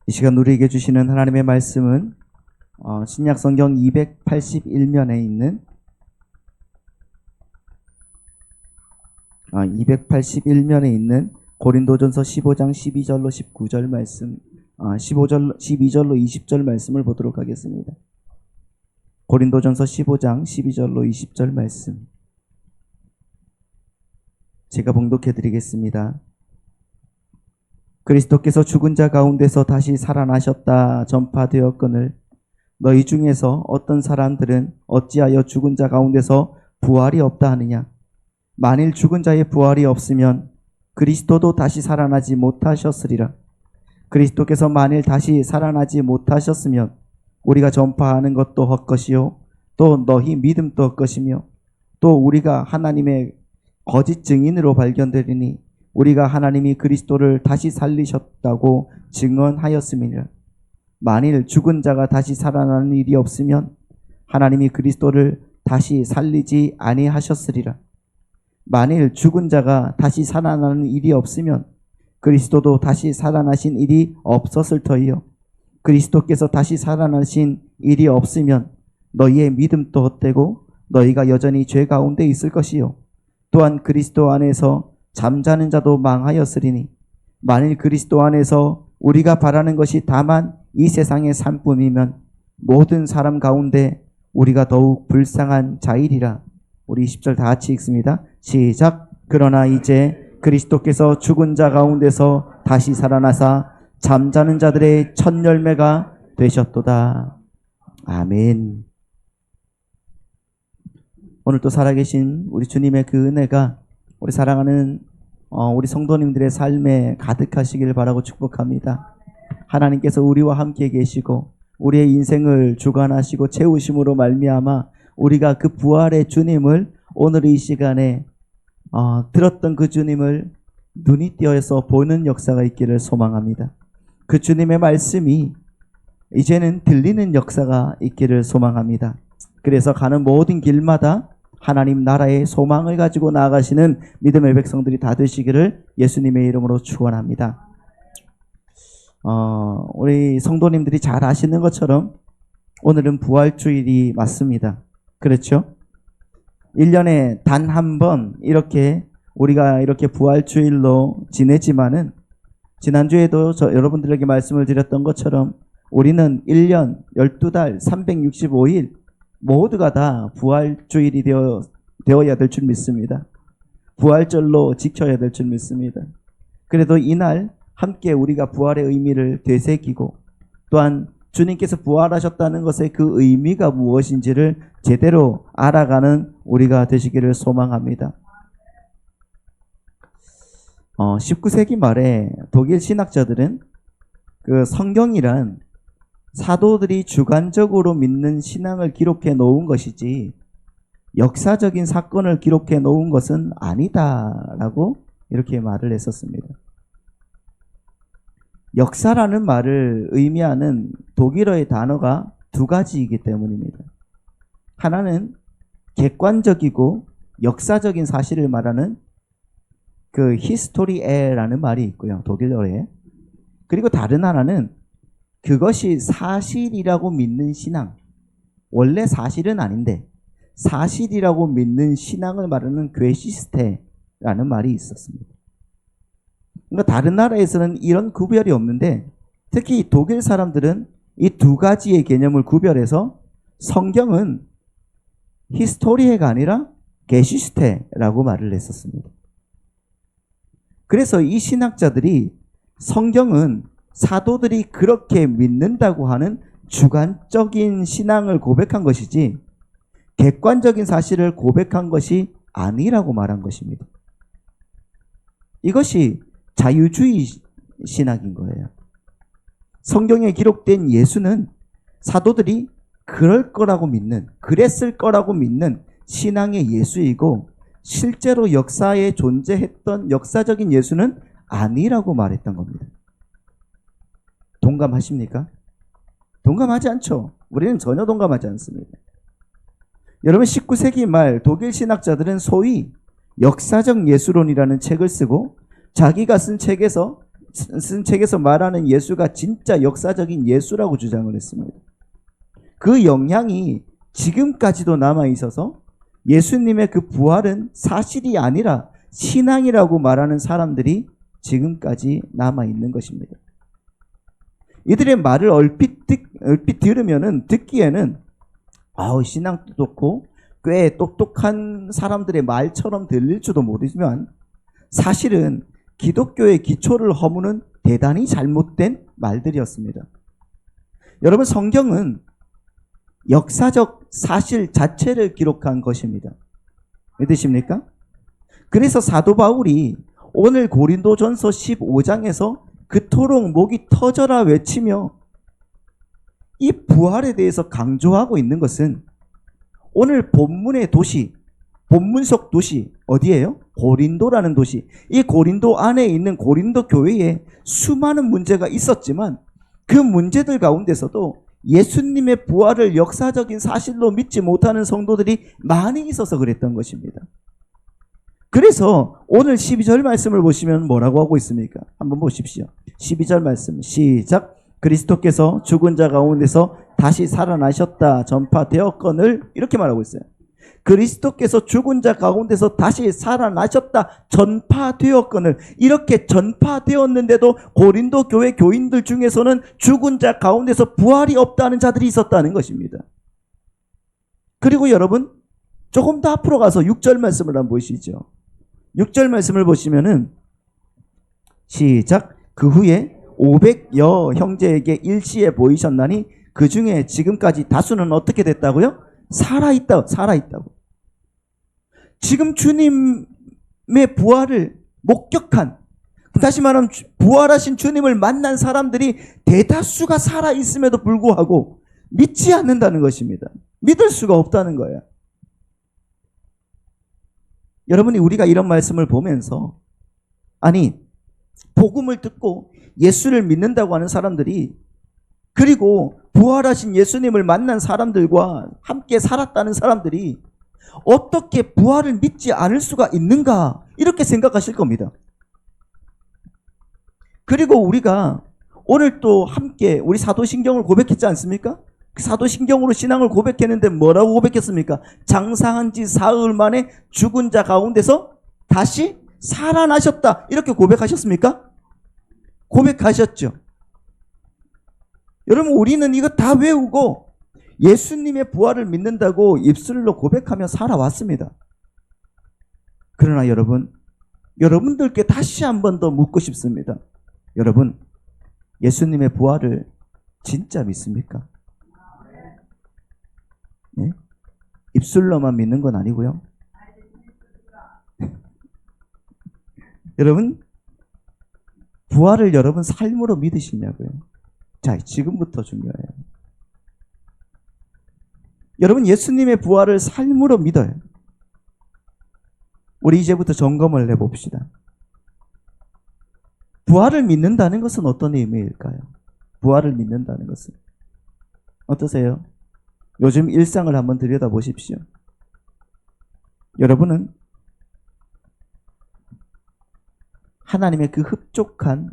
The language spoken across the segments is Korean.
이 시간 우리에게 주시는 하나님의 말씀은 신약 성경 281면에 있는 281면에 있는 고린도전서 15장 12절로 19절 말씀, 12절로 20절 말씀을 보도록 하겠습니다. 고린도전서 15장 12절로 20절 말씀 제가 봉독해 드리겠습니다. 그리스도께서 죽은 자 가운데서 다시 살아나셨다 전파되었거늘 너희 중에서 어떤 사람들은 어찌하여 죽은 자 가운데서 부활이 없다 하느냐. 만일 죽은 자의 부활이 없으면 그리스도도 다시 살아나지 못하셨으리라. 그리스도께서 만일 다시 살아나지 못하셨으면 우리가 전파하는 것도 헛것이요 또 너희 믿음도 헛것이며 또 우리가 하나님의 거짓 증인으로 발견되리니 우리가 하나님이 그리스도를 다시 살리셨다고 증언하였음이니라. 만일 죽은 자가 다시 살아나는 일이 없으면 하나님이 그리스도를 다시 살리지 아니하셨으리라. 만일 죽은 자가 다시 살아나는 일이 없으면 그리스도도 다시 살아나신 일이 없었을 터이요 그리스도께서 다시 살아나신 일이 없으면 너희의 믿음도 헛되고 너희가 여전히 죄 가운데 있을 것이요 또한 그리스도 안에서 잠자는 자도 망하였으리니 만일 그리스도 안에서 우리가 바라는 것이 다만 이 세상의 삶뿐이면 모든 사람 가운데 우리가 더욱 불쌍한 자이리라. 우리 20절 다 같이 읽습니다. 시작. 그러나 이제 그리스도께서 죽은 자 가운데서 다시 살아나사 잠자는 자들의 첫 열매가 되셨도다. 아멘. 오늘 또 살아계신 우리 주님의 그 은혜가 우리 사랑하는 우리 성도님들의 삶에 가득하시길 바라고 축복합니다. 하나님께서 우리와 함께 계시고 우리의 인생을 주관하시고 채우심으로 말미암아 우리가 그 부활의 주님을 오늘 이 시간에 들었던 그 주님을 눈이 띄어서 보는 역사가 있기를 소망합니다. 그 주님의 말씀이 이제는 들리는 역사가 있기를 소망합니다. 그래서 가는 모든 길마다 하나님 나라의 소망을 가지고 나아가시는 믿음의 백성들이 다 되시기를 예수님의 이름으로 축원합니다. 우리 성도님들이 잘 아시는 것처럼 오늘은 부활주일이 맞습니다. 그렇죠? 1년에 단 한 번 우리가 이렇게 부활주일로 지내지만은 지난주에도 여러분들에게 말씀을 드렸던 것처럼 우리는 1년 12달 365일 모두가 다 부활주일이 되어야 될 줄 믿습니다. 부활절로 지켜야 될 줄 믿습니다. 그래도 이날 함께 우리가 부활의 의미를 되새기고 또한 주님께서 부활하셨다는 것의 그 의미가 무엇인지를 제대로 알아가는 우리가 되시기를 소망합니다. 19세기 말에 독일 신학자들은 그 성경이란 사도들이 주관적으로 믿는 신앙을 기록해 놓은 것이지 역사적인 사건을 기록해 놓은 것은 아니다라고 이렇게 말을 했었습니다. 역사라는 말을 의미하는 독일어의 단어가 두 가지이기 때문입니다. 하나는 객관적이고 역사적인 사실을 말하는 그 히스토리에라는 말이 있고요. 독일어에. 그리고 다른 하나는 그것이 사실이라고 믿는 신앙. 원래 사실은 아닌데 사실이라고 믿는 신앙을 말하는 괴시스테라는 말이 있었습니다. 그러니까 다른 나라에서는 이런 구별이 없는데 특히 독일 사람들은 이 두 가지의 개념을 구별해서 성경은 히스토리에가 아니라 게시슈테라고 말을 했었습니다. 그래서 이 신학자들이 성경은 사도들이 그렇게 믿는다고 하는 주관적인 신앙을 고백한 것이지 객관적인 사실을 고백한 것이 아니라고 말한 것입니다. 이것이 자유주의 신학인 거예요. 성경에 기록된 예수는 사도들이 그럴 거라고 믿는, 그랬을 거라고 믿는 신앙의 예수이고 실제로 역사에 존재했던 역사적인 예수는 아니라고 말했던 겁니다. 동감하십니까? 동감하지 않죠. 우리는 전혀 동감하지 않습니다. 여러분 19세기 말 독일 신학자들은 소위 역사적 예수론이라는 책을 쓰고 자기가 쓴 책에서 쓴 책에서 말하는 예수가 진짜 역사적인 예수라고 주장을 했습니다. 그 영향이 지금까지도 남아 있어서 예수님의 그 부활은 사실이 아니라 신앙이라고 말하는 사람들이 지금까지 남아 있는 것입니다. 이들의 말을 얼핏 들으면은 듣기에는 신앙도 좋고 꽤 똑똑한 사람들의 말처럼 들릴지도 모르지만 사실은 기독교의 기초를 허무는 대단히 잘못된 말들이었습니다. 여러분, 성경은 역사적 사실 자체를 기록한 것입니다. 믿으십니까? 그래서 사도 바울이 오늘 고린도전서 15장에서 그토록 목이 터져라 외치며 이 부활에 대해서 강조하고 있는 것은 오늘 본문의 도시, 본문속 도시 어디예요? 고린도라는 도시. 이 고린도 안에 있는 고린도 교회에 수많은 문제가 있었지만 그 문제들 가운데서도 예수님의 부활을 역사적인 사실로 믿지 못하는 성도들이 많이 있어서 그랬던 것입니다. 그래서 오늘 12절 말씀을 보시면 뭐라고 하고 있습니까? 한번 보십시오. 12절 말씀 시작. 그리스도께서 죽은 자 가운데서 다시 살아나셨다 전파되었거늘, 이렇게 말하고 있어요. 그리스도께서 죽은 자 가운데서 다시 살아나셨다 전파되었거늘, 이렇게 전파되었는데도 고린도 교회 교인들 중에서는 죽은 자 가운데서 부활이 없다는 자들이 있었다는 것입니다. 그리고 여러분, 조금 더 앞으로 가서 6절 말씀을 한번 보시죠. 6절 말씀을 보시면은 시작. 그 후에 500여 형제에게 일시에 보이셨나니 그 중에 지금까지 다수는 어떻게 됐다고요? 살아있다고. 지금 주님의 부활을 목격한, 다시 말하면 부활하신 주님을 만난 사람들이 대다수가 살아있음에도 불구하고 믿지 않는다는 것입니다. 믿을 수가 없다는 거예요. 여러분이 우리가 이런 말씀을 보면서 복음을 듣고 예수를 믿는다고 하는 사람들이, 그리고 부활하신 예수님을 만난 사람들과 함께 살았다는 사람들이 어떻게 부활을 믿지 않을 수가 있는가, 이렇게 생각하실 겁니다. 그리고 우리가 오늘 또 함께 우리 사도신경을 고백했지 않습니까? 그 사도신경으로 신앙을 고백했는데 뭐라고 고백했습니까? 장사한 지 사흘 만에 죽은 자 가운데서 다시 살아나셨다, 이렇게 고백하셨습니까? 고백하셨죠. 여러분, 우리는 이거 다 외우고 예수님의 부활을 믿는다고 입술로 고백하며 살아왔습니다. 그러나 여러분들께 다시 한 번 더 묻고 싶습니다. 여러분, 예수님의 부활을 진짜 믿습니까? 네? 입술로만 믿는 건 아니고요. 여러분, 부활을 여러분 삶으로 믿으시냐고요? 자, 지금부터 중요해요. 여러분, 예수님의 부활을 삶으로 믿어요. 우리 이제부터 점검을 해봅시다. 부활을 믿는다는 것은 어떤 의미일까요? 부활을 믿는다는 것은 어떠세요? 요즘 일상을 한번 들여다보십시오. 여러분은 하나님의 그 흡족한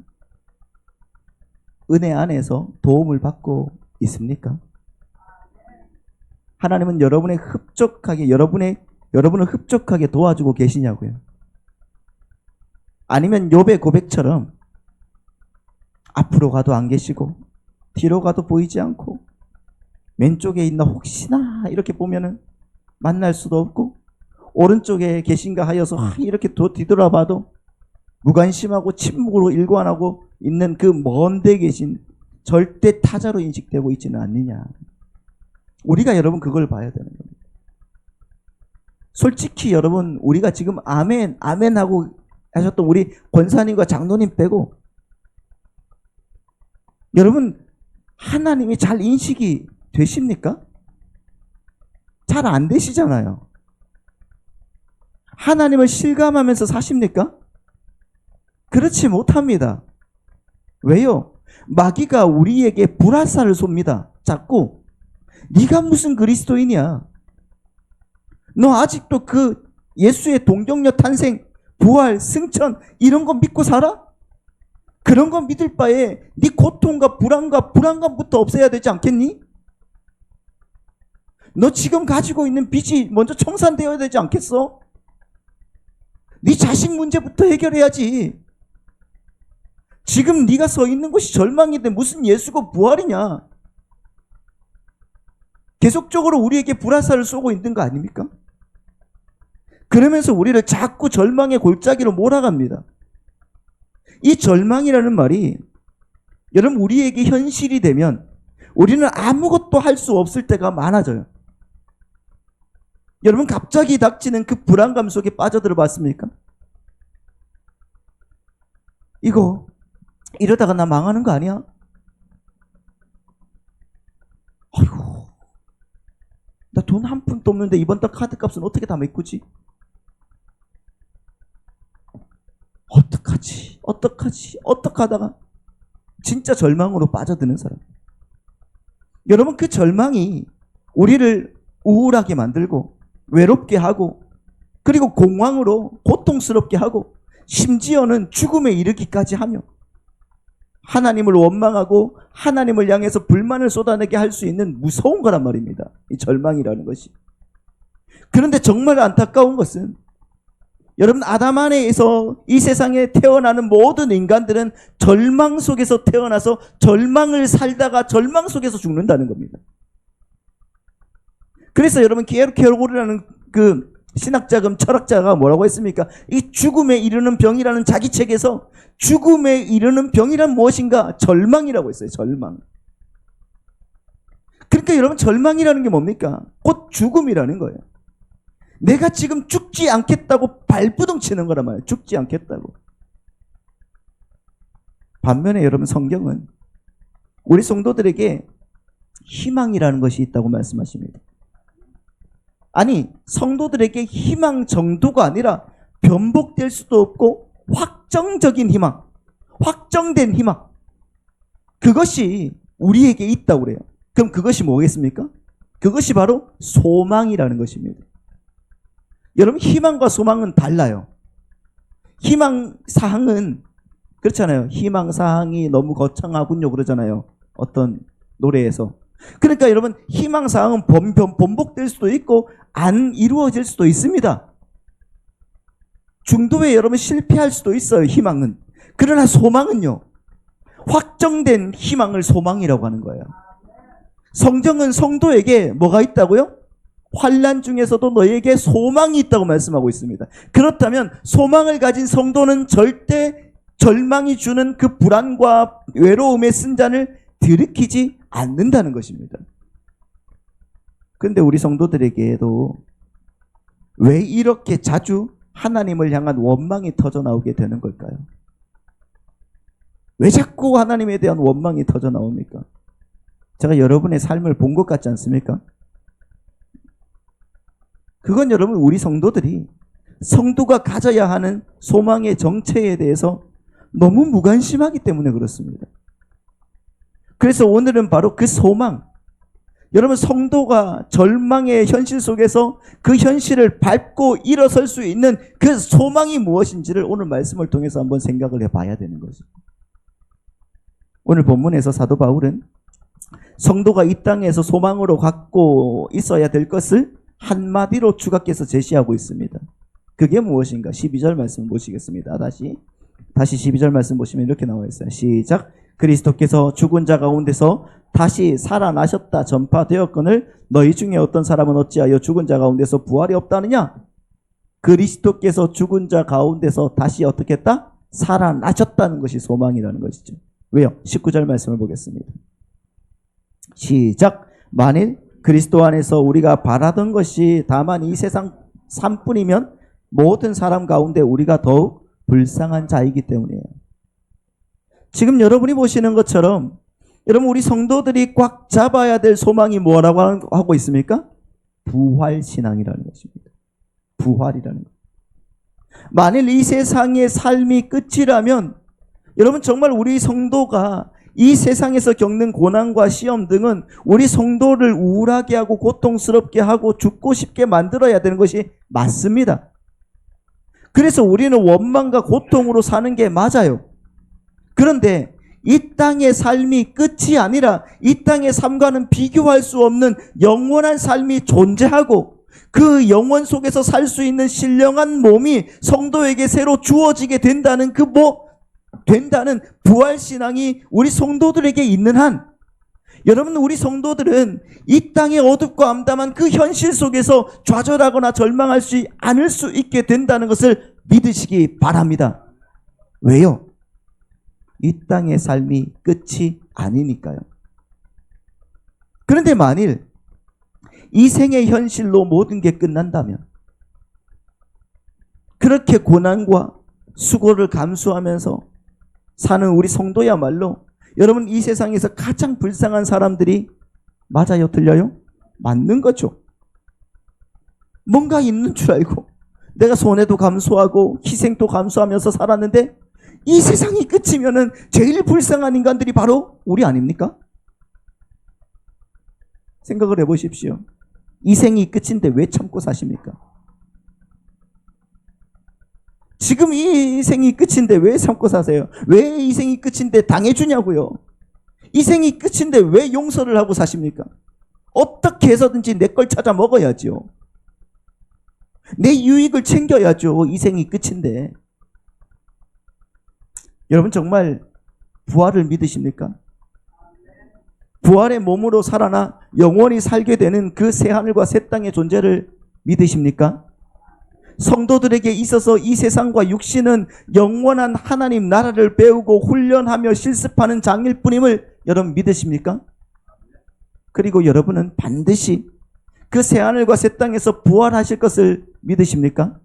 은혜 안에서 도움을 받고 있습니까? 하나님은 여러분을 흡족하게 도와주고 계시냐고요? 아니면 욥의 고백처럼 앞으로 가도 안 계시고 뒤로 가도 보이지 않고 왼쪽에 있나 혹시나 이렇게 보면은 만날 수도 없고 오른쪽에 계신가 하여서 이렇게 뒤돌아봐도 무관심하고 침묵으로 일관하고 있는 그 먼데 계신 절대 타자로 인식되고 있지는 않느냐. 우리가 여러분 그걸 봐야 되는 겁니다. 솔직히 여러분, 우리가 지금 아멘 하고 하셨던 우리 권사님과 장로님 빼고 여러분, 하나님이 잘 인식이 되십니까? 잘 안 되시잖아요. 하나님을 실감하면서 사십니까? 그렇지 못합니다. 왜요? 마귀가 우리에게 불화살을 쏩니다. 자꾸 네가 무슨 그리스도인이야? 너 아직도 그 예수의 동정녀 탄생, 부활, 승천 이런 거 믿고 살아? 그런 거 믿을 바에 네 고통과 불안감부터 없애야 되지 않겠니? 너 지금 가지고 있는 빚이 먼저 청산되어야 되지 않겠어? 네 자식 문제부터 해결해야지. 지금 네가 서 있는 곳이 절망인데 무슨 예수가 부활이냐? 계속적으로 우리에게 불화살을 쏘고 있는 거 아닙니까? 그러면서 우리를 자꾸 절망의 골짜기로 몰아갑니다. 이 절망이라는 말이 여러분 우리에게 현실이 되면 우리는 아무것도 할 수 없을 때가 많아져요. 여러분 갑자기 닥치는 그 불안감 속에 빠져들어 봤습니까? 이거 이러다가 나 망하는 거 아니야? 아이고, 나 돈 한 푼도 없는데 이번 달 카드 값은 어떻게 다 메꾸지? 어떡하다가 진짜 절망으로 빠져드는 사람. 여러분 그 절망이 우리를 우울하게 만들고 외롭게 하고 그리고 공황으로 고통스럽게 하고 심지어는 죽음에 이르기까지 하며 하나님을 원망하고 하나님을 향해서 불만을 쏟아내게 할 수 있는 무서운 거란 말입니다. 이 절망이라는 것이. 그런데 정말 안타까운 것은 여러분 아담 안에서 이 세상에 태어나는 모든 인간들은 절망 속에서 태어나서 절망을 살다가 절망 속에서 죽는다는 겁니다. 그래서 여러분 게르케고르라는 그 신학자금 철학자가 뭐라고 했습니까? 이 죽음에 이르는 병이라는 자기 책에서 죽음에 이르는 병이란 무엇인가? 절망이라고 했어요. 절망. 그러니까 여러분 절망이라는 게 뭡니까? 곧 죽음이라는 거예요. 내가 지금 죽지 않겠다고 발부둥 치는 거란 말이에요. 죽지 않겠다고. 반면에 여러분 성경은 우리 성도들에게 희망이라는 것이 있다고 말씀하십니다. 아니 성도들에게 희망 정도가 아니라 변복될 수도 없고 확정적인 희망, 확정된 희망, 그것이 우리에게 있다고 그래요. 그럼 그것이 뭐겠습니까? 그것이 바로 소망이라는 것입니다. 여러분 희망과 소망은 달라요. 희망사항은 그렇잖아요. 희망사항이 너무 거창하군요 그러잖아요. 어떤 노래에서. 그러니까 여러분 희망사항은 번복될 수도 있고 안 이루어질 수도 있습니다. 중도에 여러분 실패할 수도 있어요. 희망은. 그러나 소망은요, 확정된 희망을 소망이라고 하는 거예요. 성경은 성도에게 뭐가 있다고요? 환난 중에서도 너에게 소망이 있다고 말씀하고 있습니다. 그렇다면 소망을 가진 성도는 절대 절망이 주는 그 불안과 외로움의 쓴잔을 들이키지 않는다는 것입니다. 그런데 우리 성도들에게도 왜 이렇게 자주 하나님을 향한 원망이 터져나오게 되는 걸까요? 왜 자꾸 하나님에 대한 원망이 터져나옵니까? 제가 여러분의 삶을 본 것 같지 않습니까? 그건 여러분 우리 성도들이 성도가 가져야 하는 소망의 정체에 대해서 너무 무관심하기 때문에 그렇습니다. 그래서 오늘은 바로 그 소망, 여러분 성도가 절망의 현실 속에서 그 현실을 밟고 일어설 수 있는 그 소망이 무엇인지를 오늘 말씀을 통해서 한번 생각을 해봐야 되는 거죠. 오늘 본문에서 사도 바울은 성도가 이 땅에서 소망으로 갖고 있어야 될 것을 한마디로 주각해서 제시하고 있습니다. 그게 무엇인가? 12절 말씀 보시겠습니다. 다시 12절 말씀 보시면 이렇게 나와 있어요. 시작. 그리스도께서 죽은 자 가운데서 다시 살아나셨다 전파되었거늘 너희 중에 어떤 사람은 어찌하여 죽은 자 가운데서 부활이 없다느냐? 그리스도께서 죽은 자 가운데서 다시 어떻게 했다? 살아나셨다는 것이 소망이라는 것이죠. 왜요? 19절 말씀을 보겠습니다. 시작. 만일 그리스도 안에서 우리가 바라던 것이 다만 이 세상 삶뿐이면 모든 사람 가운데 우리가 더욱 불쌍한 자이기 때문이에요. 지금 여러분이 보시는 것처럼 여러분 우리 성도들이 꽉 잡아야 될 소망이 뭐라고 하고 있습니까? 부활신앙이라는 것입니다. 부활이라는 것. 만일 이 세상의 삶이 끝이라면 여러분 정말 우리 성도가 이 세상에서 겪는 고난과 시험 등은 우리 성도를 우울하게 하고 고통스럽게 하고 죽고 싶게 만들어야 되는 것이 맞습니다. 그래서 우리는 원망과 고통으로 사는 게 맞아요. 그 그런데 이 땅의 삶이 끝이 아니라 이 땅의 삶과는 비교할 수 없는 영원한 삶이 존재하고 그 영원 속에서 살 수 있는 신령한 몸이 성도에게 새로 주어지게 된다는 된다는 부활신앙이 우리 성도들에게 있는 한, 여러분, 우리 성도들은 이 땅의 어둡고 암담한 그 현실 속에서 좌절하거나 절망할 수 않을 수 있게 된다는 것을 믿으시기 바랍니다. 왜요? 이 땅의 삶이 끝이 아니니까요. 그런데 만일 이 생의 현실로 모든 게 끝난다면, 그렇게 고난과 수고를 감수하면서 사는 우리 성도야말로, 여러분, 이 세상에서 가장 불쌍한 사람들이 맞아요? 틀려요? 맞는 거죠. 뭔가 있는 줄 알고 내가 손해도 감수하고 희생도 감수하면서 살았는데 이 세상이 끝이면은 제일 불쌍한 인간들이 바로 우리 아닙니까? 생각을 해보십시오. 이 생이 끝인데 왜 참고 사십니까? 지금 이 생이 끝인데 왜 참고 사세요? 왜 이 생이 끝인데 당해주냐고요? 이 생이 끝인데 왜 용서를 하고 사십니까? 어떻게 해서든지 내 걸 찾아 먹어야죠. 내 유익을 챙겨야죠. 이 생이 끝인데. 여러분, 정말 부활을 믿으십니까? 부활의 몸으로 살아나 영원히 살게 되는 그 새하늘과 새 땅의 존재를 믿으십니까? 성도들에게 있어서 이 세상과 육신은 영원한 하나님 나라를 배우고 훈련하며 실습하는 장일 뿐임을 여러분 믿으십니까? 그리고 여러분은 반드시 그 새하늘과 새 땅에서 부활하실 것을 믿으십니까?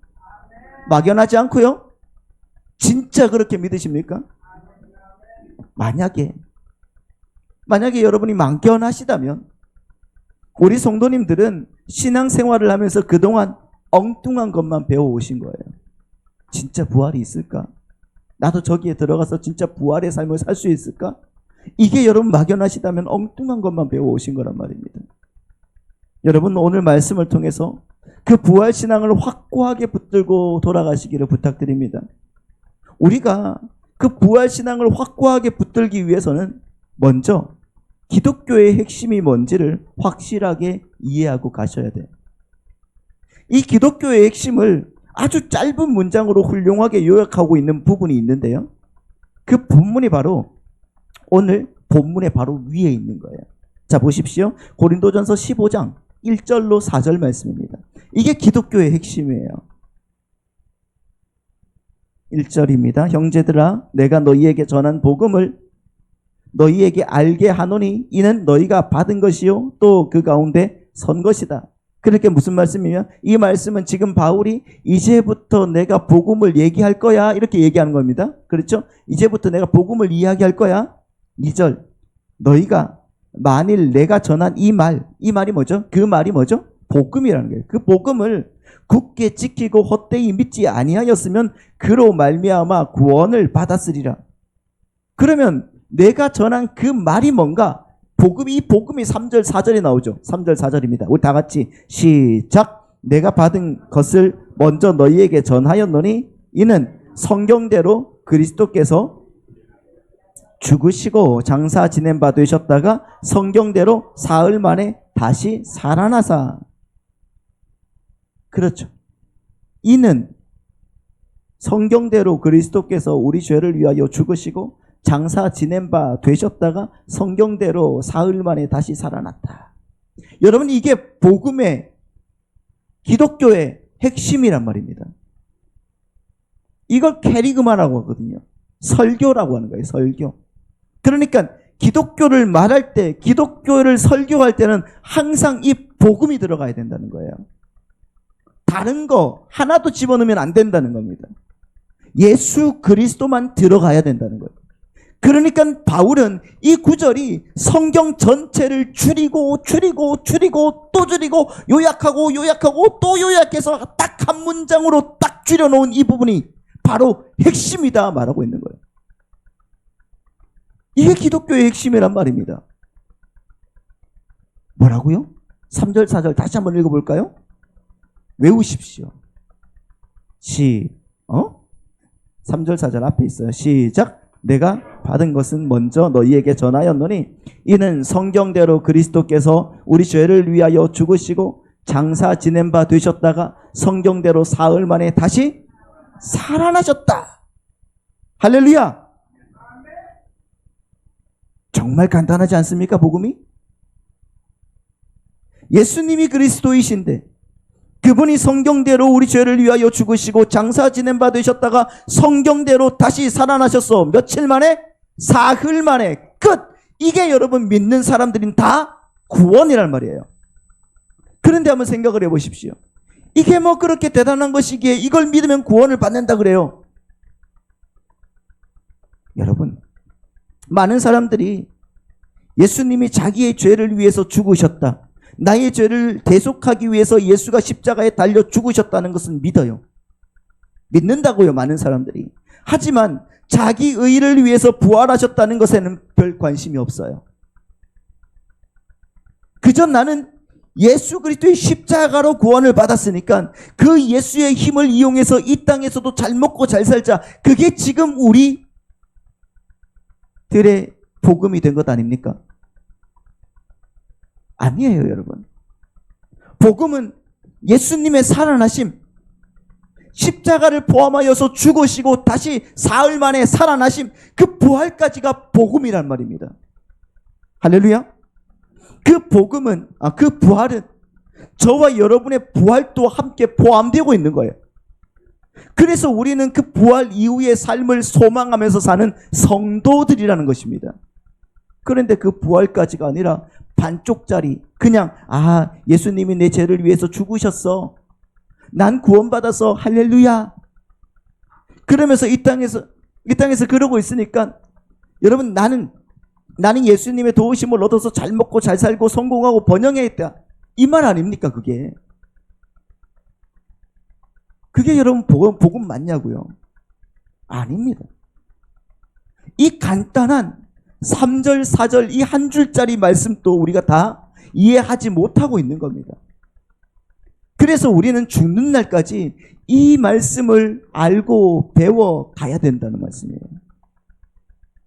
막연하지 않고요? 진짜 그렇게 믿으십니까? 만약에 여러분이 막연하시다면 우리 성도님들은 신앙생활을 하면서 그동안 엉뚱한 것만 배워오신 거예요. 진짜 부활이 있을까? 나도 저기에 들어가서 진짜 부활의 삶을 살 수 있을까? 이게 여러분 막연하시다면 엉뚱한 것만 배워오신 거란 말입니다. 여러분, 오늘 말씀을 통해서 그 부활신앙을 확고하게 붙들고 돌아가시기를 부탁드립니다. 우리가 그 부활신앙을 확고하게 붙들기 위해서는 먼저 기독교의 핵심이 뭔지를 확실하게 이해하고 가셔야 돼요. 이 기독교의 핵심을 아주 짧은 문장으로 훌륭하게 요약하고 있는 부분이 있는데요. 그 본문이 바로 오늘 본문의 바로 위에 있는 거예요. 자, 보십시오. 고린도전서 15장 1절로 4절 말씀입니다. 이게 기독교의 핵심이에요. 1절입니다. 형제들아, 내가 너희에게 전한 복음을 너희에게 알게 하노니 이는 너희가 받은 것이요 또 그 가운데 선 것이다. 그렇게 무슨 말씀이면, 이 말씀은 지금 바울이 이제부터 내가 복음을 얘기할 거야 이렇게 얘기하는 겁니다. 그렇죠? 이제부터 내가 복음을 이야기할 거야. 2절, 너희가 만일 내가 전한 이 말이 뭐죠? 그 말이 뭐죠? 복음이라는 거예요. 그 복음을 굳게 지키고 헛되이 믿지 아니하였으면 그로 말미암아 구원을 받았으리라. 그러면 내가 전한 그 말이 뭔가? 이 복음이 3절 4절에 나오죠. 3절 4절입니다. 우리 다 같이 시작. 내가 받은 것을 먼저 너희에게 전하였노니 이는 성경대로 그리스도께서 죽으시고 장사 지낸 바 되셨다가 성경대로 사흘 만에 다시 살아나사. 그렇죠. 이는 성경대로 그리스도께서 우리 죄를 위하여 죽으시고 장사 지낸 바 되셨다가 성경대로 사흘 만에 다시 살아났다. 여러분, 이게 복음의, 기독교의 핵심이란 말입니다. 이걸 캐리그마라고 하거든요. 설교라고 하는 거예요. 설교. 그러니까 기독교를 말할 때, 기독교를 설교할 때는 항상 이 복음이 들어가야 된다는 거예요. 다른 거 하나도 집어넣으면 안 된다는 겁니다. 예수 그리스도만 들어가야 된다는 거예요. 그러니까 바울은 이 구절이 성경 전체를 줄이고 또 줄이고 요약하고 또 요약해서 딱 한 문장으로 딱 줄여놓은 이 부분이 바로 핵심이다 말하고 있는 거예요. 이게 기독교의 핵심이란 말입니다. 뭐라고요? 3절 4절 다시 한번 읽어볼까요? 외우십시오. 3절 4절 앞에 있어요. 시작. 내가 받은 것은 먼저 너희에게 전하였노니 이는 성경대로 그리스도께서 우리 죄를 위하여 죽으시고 장사 지낸 바 되셨다가 성경대로 사흘 만에 다시 살아나셨다. 할렐루야. 정말 간단하지 않습니까? 복음이? 예수님이 그리스도이신데 그분이 성경대로 우리 죄를 위하여 죽으시고 장사 지낸 바 되셨다가 성경대로 다시 살아나셨어. 며칠 만에? 사흘 만에. 끝. 이게 여러분 믿는 사람들인 다 구원이란 말이에요. 그런데 한번 생각을 해보십시오. 이게 뭐 그렇게 대단한 것이기에 이걸 믿으면 구원을 받는다 그래요. 여러분, 많은 사람들이 예수님이 자기의 죄를 위해서 죽으셨다, 나의 죄를 대속하기 위해서 예수가 십자가에 달려 죽으셨다는 것은 믿어요. 믿는다고요, 많은 사람들이. 하지만 자기 의를 위해서 부활하셨다는 것에는 별 관심이 없어요. 그저 나는 예수 그리스도의 십자가로 구원을 받았으니까 그 예수의 힘을 이용해서 이 땅에서도 잘 먹고 잘 살자. 그게 지금 우리들의 복음이 된 것 아닙니까? 아니에요, 여러분. 복음은 예수님의 살아나심, 십자가를 포함하여서 죽으시고 다시 사흘 만에 살아나심, 그 부활까지가 복음이란 말입니다. 할렐루야. 그 복음은, 그 부활은 저와 여러분의 부활도 함께 포함되고 있는 거예요. 그래서 우리는 그 부활 이후의 삶을 소망하면서 사는 성도들이라는 것입니다. 그런데 그 부활까지가 아니라 반쪽짜리, 그냥 예수님이 내 죄를 위해서 죽으셨어, 난 구원받아서 할렐루야, 그러면서 이 땅에서 그러고 있으니까 여러분, 나는 예수님의 도우심을 얻어서 잘 먹고 잘 살고 성공하고 번영했다, 이 말 아닙니까? 그게 여러분 복음 맞냐고요? 아닙니다. 이 간단한 3절 4절 이 한 줄짜리 말씀도 우리가 다 이해하지 못하고 있는 겁니다. 그래서 우리는 죽는 날까지 이 말씀을 알고 배워 가야 된다는 말씀이에요.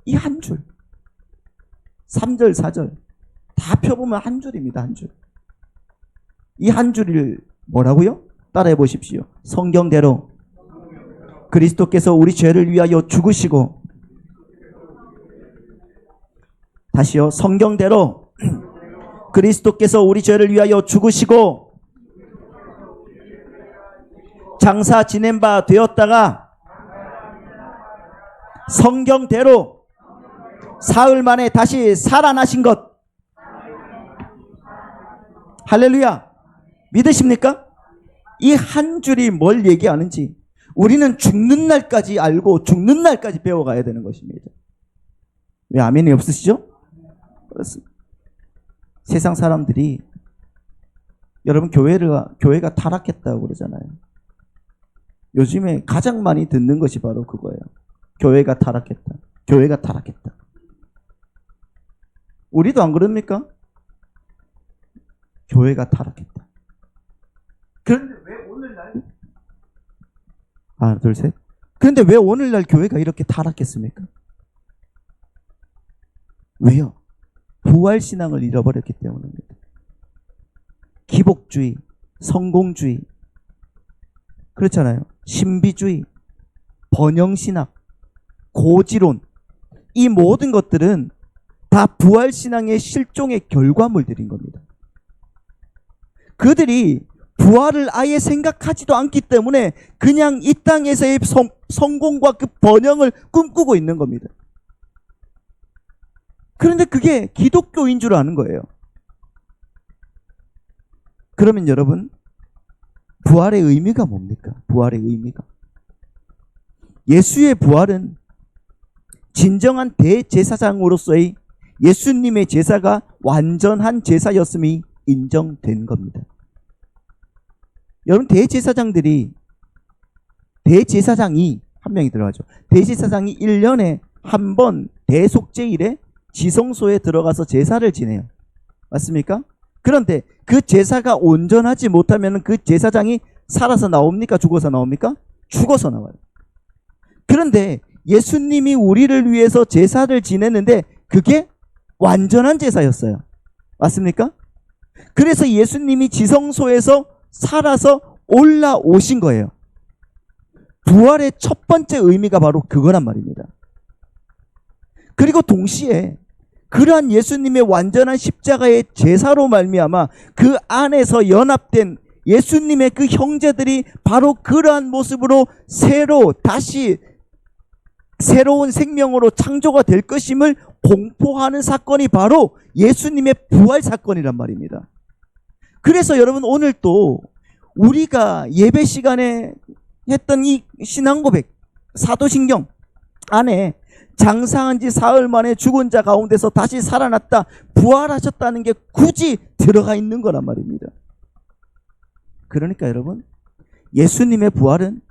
이 한 줄, 3절 4절 다 펴보면 한 줄입니다. 한 줄. 이 한 줄을 뭐라고요? 따라해 보십시오. 성경대로 그리스도께서 우리 죄를 위하여 죽으시고, 다시요. 성경대로 그리스도께서 우리 죄를 위하여 죽으시고 장사 지낸 바 되었다가 성경대로 사흘 만에 다시 살아나신 것. 할렐루야. 믿으십니까? 이 한 줄이 뭘 얘기하는지 우리는 죽는 날까지 알고 죽는 날까지 배워가야 되는 것입니다. 왜 아멘이 없으시죠? 그렇습니다. 세상 사람들이 여러분 교회가 타락했다고 그러잖아요. 요즘에 가장 많이 듣는 것이 바로 그거예요. 교회가 타락했다. 교회가 타락했다. 우리도 안 그럽니까? 교회가 타락했다. 그런데 왜 오늘날 하나 둘 셋. 그런데 왜 오늘날 교회가 이렇게 타락했습니까? 왜요? 부활신앙을 잃어버렸기 때문입니다. 기복주의, 성공주의, 그렇잖아요. 신비주의, 번영신학, 고지론, 이 모든 것들은 다 부활신앙의 실종의 결과물들인 겁니다. 그들이 부활을 아예 생각하지도 않기 때문에 그냥 이 땅에서의 성공과 그 번영을 꿈꾸고 있는 겁니다. 그런데 그게 기독교인 줄 아는 거예요. 그러면 여러분, 부활의 의미가 뭡니까? 부활의 의미가. 예수의 부활은 진정한 대제사장으로서의 예수님의 제사가 완전한 제사였음이 인정된 겁니다. 여러분, 대제사장이 한 명이 들어가죠. 대제사장이 1년에 한 번 대속제일에 지성소에 들어가서 제사를 지내요. 맞습니까? 그런데 그 제사가 온전하지 못하면 그 제사장이 살아서 나옵니까? 죽어서 나옵니까? 죽어서 나와요. 그런데 예수님이 우리를 위해서 제사를 지냈는데 그게 완전한 제사였어요. 맞습니까? 그래서 예수님이 지성소에서 살아서 올라오신 거예요. 부활의 첫 번째 의미가 바로 그거란 말입니다. 그리고 동시에 그러한 예수님의 완전한 십자가의 제사로 말미암아 그 안에서 연합된 예수님의 그 형제들이 바로 그러한 모습으로 다시 새로운 생명으로 창조가 될 것임을 공포하는 사건이 바로 예수님의 부활 사건이란 말입니다. 그래서 여러분, 오늘 또 우리가 예배 시간에 했던 이 신앙 고백, 사도신경 안에 장사한 지 사흘 만에 죽은 자 가운데서 다시 살아났다, 부활하셨다는 게 굳이 들어가 있는 거란 말입니다. 그러니까 여러분, 예수님의 부활은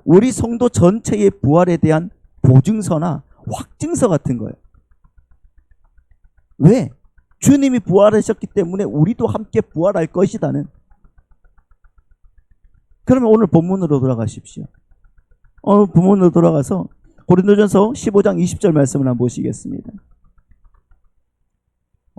우리 성도 전체의 부활에 대한 보증서나 확증서 같은 거예요. 왜? 주님이 부활하셨기 때문에 우리도 함께 부활할 것이다는. 그러면 오늘 본문으로 돌아가십시오. 오늘 본문으로 돌아가서 고린도전서 15장 20절 말씀을 한번 보시겠습니다.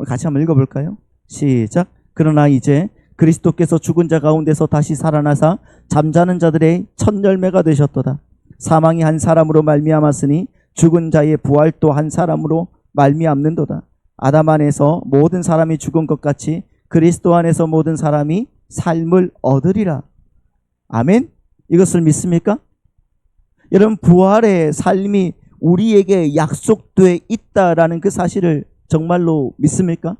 같이 한번 읽어볼까요? 시작. 그러나 이제 그리스도께서 죽은 자 가운데서 다시 살아나사 잠자는 자들의 첫 열매가 되셨도다. 사망이 한 사람으로 말미암았으니 죽은 자의 부활도 한 사람으로 말미암는도다. 아담 안에서 모든 사람이 죽은 것 같이 그리스도 안에서 모든 사람이 삶을 얻으리라. 아멘? 이것을 믿습니까? 여러분, 부활의 삶이 우리에게 약속되어 있다라는 그 사실을 정말로 믿습니까?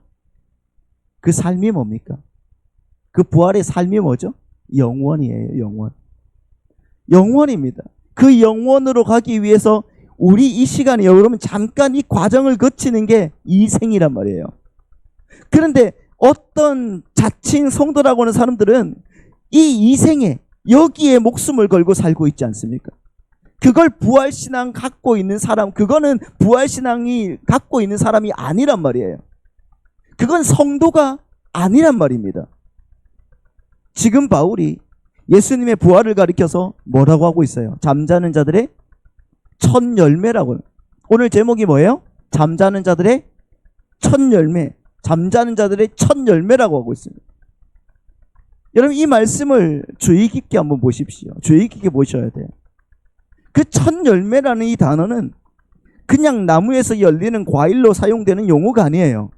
그 삶이 뭡니까? 그 부활의 삶이 뭐죠? 영원이에요. 영원. 영원입니다. 그 영원으로 가기 위해서 우리 이 시간에 여러분 잠깐 이 과정을 거치는 게 이 생이란 말이에요. 그런데 어떤 자칭 성도라고 하는 사람들은 이 이생에 여기에 목숨을 걸고 살고 있지 않습니까? 그걸 부활신앙 갖고 있는 사람, 그거는 부활신앙이 갖고 있는 사람이 아니란 말이에요. 그건 성도가 아니란 말입니다. 지금 바울이 예수님의 부활을 가리켜서 뭐라고 하고 있어요? 잠자는 자들의 첫 열매라고요. 오늘 제목이 뭐예요? 잠자는 자들의 첫 열매. 잠자는 자들의 첫 열매라고 하고 있습니다. 여러분, 이 말씀을 주의 깊게 한번 보십시오. 주의 깊게 보셔야 돼요. 그 첫 열매라는 이 단어는 그냥 나무에서 열리는 과일로 사용되는 용어가 아니에요.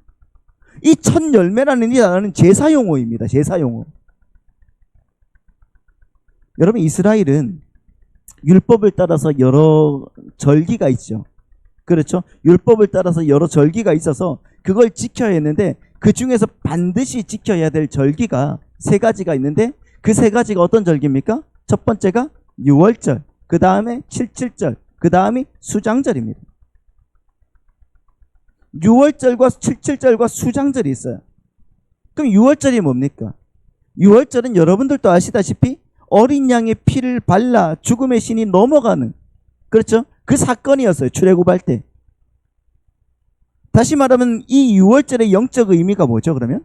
이 첫 열매라는 이 단어는 제사 용어입니다. 제사 용어. 여러분, 이스라엘은 율법을 따라서 여러 절기가 있죠. 그렇죠? 율법을 따라서 여러 절기가 있어서 그걸 지켜야 했는데 그 중에서 반드시 지켜야 될 절기가 3가지가 있는데 그 3가지가 어떤 절기입니까? 첫 번째가 유월절, 그 다음에 칠칠절, 그 다음이 수장절입니다. 유월절과 칠칠절과 수장절이 있어요. 그럼 유월절이 뭡니까? 유월절은 여러분들도 아시다시피 어린 양의 피를 발라 죽음의 신이 넘어가는, 그렇죠? 그 사건이었어요. 출애굽할 때. 다시 말하면 이 유월절의 영적 의미가 뭐죠? 그러면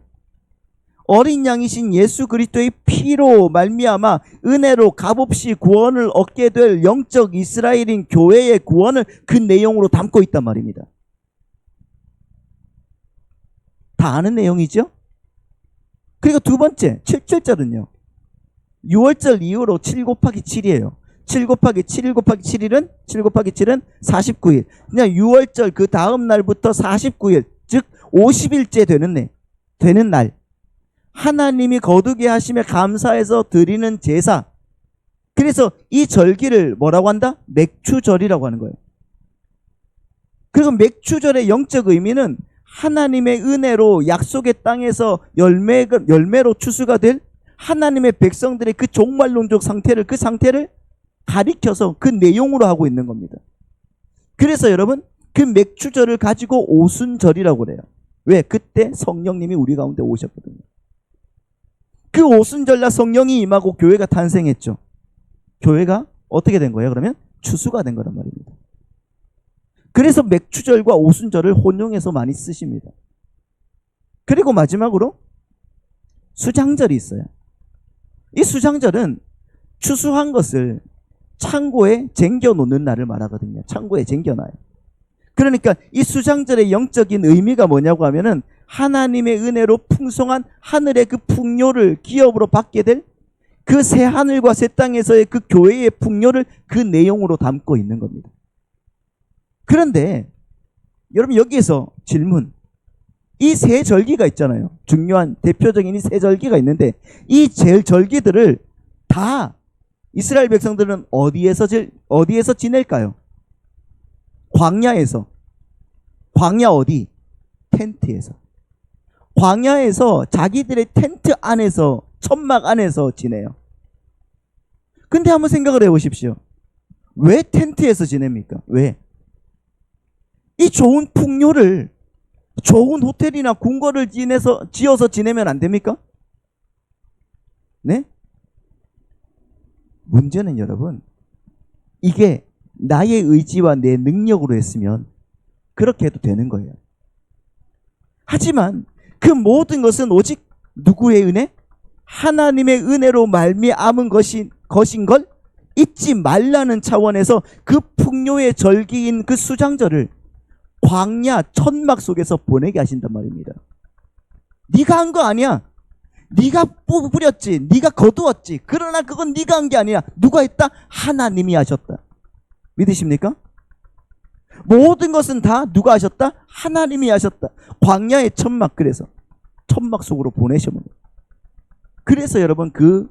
어린 양이신 예수 그리스도의 피로 말미암아 은혜로 값없이 구원을 얻게 될 영적 이스라엘인 교회의 구원을 그 내용으로 담고 있단 말입니다. 다 아는 내용이죠? 그리고 두 번째, 칠칠절은요. 6월절 이후로 7 곱하기 7이에요. 7 곱하기 7, 1 곱하기 7일은 7 곱하기 7은 49일. 그냥 6월절 그 다음 날부터 49일, 즉 50일째 되는 날. 하나님이 거두게 하심에 감사해서 드리는 제사. 그래서 이 절기를 뭐라고 한다? 맥추절이라고 하는 거예요. 그리고 맥추절의 영적 의미는 하나님의 은혜로 약속의 땅에서 열매로 추수가 될 하나님의 백성들의 그 종말론적 상태를, 그 상태를 가리켜서 그 내용으로 하고 있는 겁니다. 그래서 여러분, 그 맥추절을 가지고 오순절이라고 그래요. 왜? 그때 성령님이 우리 가운데 오셨거든요. 그 오순절날 성령이 임하고 교회가 탄생했죠. 교회가 어떻게 된 거예요? 그러면 추수가 된 거란 말입니다. 그래서 맥추절과 오순절을 혼용해서 많이 쓰십니다. 그리고 마지막으로 수장절이 있어요. 이 수장절은 추수한 것을 창고에 쟁겨놓는 날을 말하거든요. 창고에 쟁겨놔요. 그러니까 이 수장절의 영적인 의미가 뭐냐고 하면은 하나님의 은혜로 풍성한 하늘의 그 풍요를 기업으로 받게 될 그 새 하늘과 새 땅에서의 그 교회의 풍요를 그 내용으로 담고 있는 겁니다. 그런데 여러분 여기에서 질문, 이 세 절기가 있잖아요. 중요한 대표적인 이 세 절기가 있는데 이 절기들을 다 이스라엘 백성들은 어디에서 지낼까요? 광야에서. 광야 어디? 텐트에서. 광야에서 자기들의 텐트 안에서, 천막 안에서 지내요. 근데 한번 생각을 해보십시오. 왜 텐트에서 지냅니까? 왜? 이 좋은 풍요를 좋은 호텔이나 궁궐을 지어서 지내면 안 됩니까? 네? 문제는 여러분, 이게 나의 의지와 내 능력으로 했으면 그렇게 해도 되는 거예요. 하지만 그 모든 것은 오직 누구의 은혜? 하나님의 은혜로 말미암은 것인 걸 잊지 말라는 차원에서 그 풍요의 절기인 그 수장절을 광야 천막 속에서 보내게 하신단 말입니다. 네가 한 거 아니야. 네가 뿌렸지. 네가 거두었지. 그러나 그건 네가 한 게 아니야. 누가 했다? 하나님이 하셨다. 믿으십니까? 모든 것은 다 누가 하셨다? 하나님이 하셨다. 광야의 천막, 그래서 천막 속으로 보내셔버려요. 그래서 여러분 그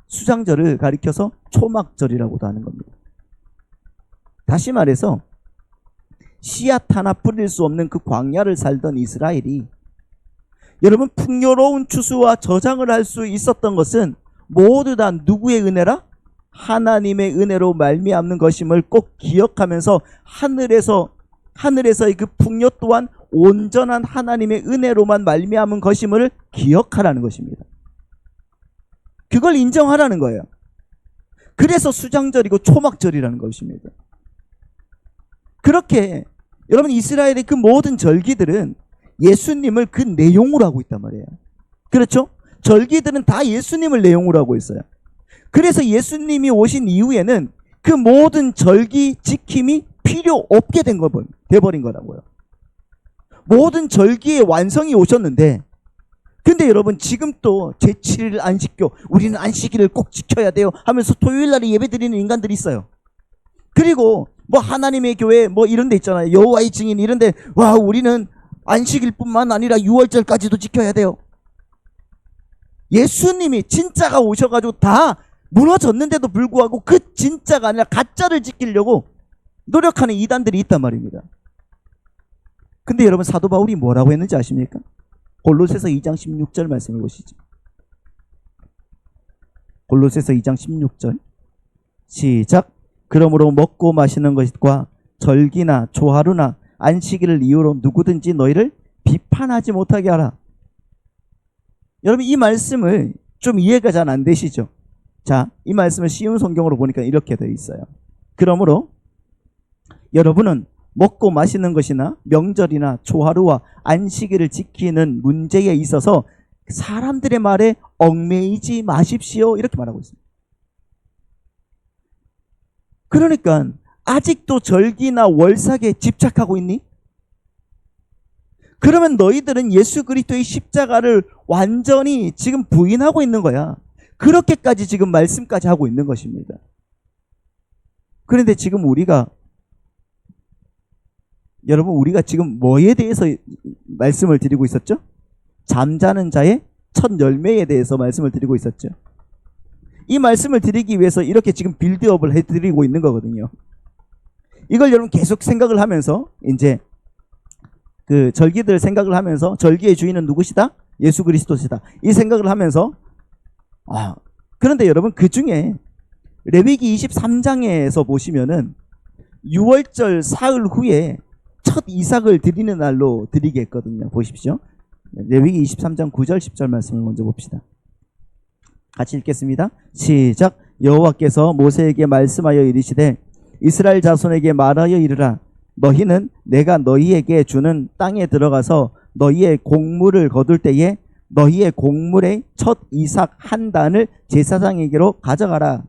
수장절을 가리켜서 초막절이라고도 하는 겁니다. 다시 말해서 씨앗 하나 뿌릴 수 없는 그 광야를 살던 이스라엘이 여러분 풍요로운 추수와 저장을 할 수 있었던 것은 모두 다 누구의 은혜라? 하나님의 은혜로 말미암는 것임을 꼭 기억하면서 하늘에서의 그 풍요 또한 온전한 하나님의 은혜로만 말미암은 것임을 기억하라는 것입니다. 그걸 인정하라는 거예요. 그래서 수장절이고 초막절이라는 것입니다. 그렇게 여러분 이스라엘의 그 모든 절기들은 예수님을 그 내용으로 하고 있단 말이에요. 그렇죠? 절기들은 다 예수님을 내용으로 하고 있어요. 그래서 예수님이 오신 이후에는 그 모든 절기 지킴이 필요 없게 돼버린 거라고요. 모든 절기의 완성이 오셨는데, 근데 여러분 지금 또 제7일 안식교, 우리는 안식일을 꼭 지켜야 돼요 하면서 토요일날에 예배드리는 인간들이 있어요. 그리고 뭐 하나님의 교회 뭐 이런 데 있잖아요. 여호와의 증인 이런 데, 와 우리는 안식일뿐만 아니라 6월절까지도 지켜야 돼요. 예수님이 진짜가 오셔가지고 다 무너졌는데도 불구하고 그 진짜가 아니라 가짜를 지키려고 노력하는 이단들이 있단 말입니다. 근데 여러분 사도 바울이 뭐라고 했는지 아십니까? 골로새서 2장 16절 말씀을 보시죠. 골로새서 2장 16절 시작. 그러므로 먹고 마시는 것과 절기나 조하루나 안식일을 이유로 누구든지 너희를 비판하지 못하게 하라. 여러분 이 말씀을 좀 이해가 잘 안 되시죠? 자, 이 말씀을 쉬운 성경으로 보니까 이렇게 되어 있어요. 그러므로 여러분은 먹고 마시는 것이나 명절이나 조하루와 안식일을 지키는 문제에 있어서 사람들의 말에 얽매이지 마십시오. 이렇게 말하고 있습니다. 그러니까 아직도 절기나 월삭에 집착하고 있니? 그러면 너희들은 예수 그리스도의 십자가를 완전히 지금 부인하고 있는 거야. 그렇게까지 지금 말씀까지 하고 있는 것입니다. 그런데 지금 우리가 지금 뭐에 대해서 말씀을 드리고 있었죠? 잠자는 자의 첫 열매에 대해서 말씀을 드리고 있었죠. 이 말씀을 드리기 위해서 이렇게 지금 빌드업을 해드리고 있는 거거든요. 이걸 여러분 계속 생각을 하면서 이제 그 절기들 생각을 하면서 절기의 주인은 누구시다? 예수 그리스도시다. 이 생각을 하면서 그런데 여러분 그 중에 레위기 23장에서 보시면은 6월절 사흘 후에 첫 이삭을 드리는 날로 드리게 했거든요. 보십시오. 레위기 23장 9절 10절 말씀을 먼저 봅시다. 같이 읽겠습니다. 시작. 여호와께서 모세에게 말씀하여 이르시되 이스라엘 자손에게 말하여 이르라. 너희는 내가 너희에게 주는 땅에 들어가서 너희의 곡물을 거둘 때에 너희의 곡물의 첫 이삭 한 단을 제사장에게로 가져가라.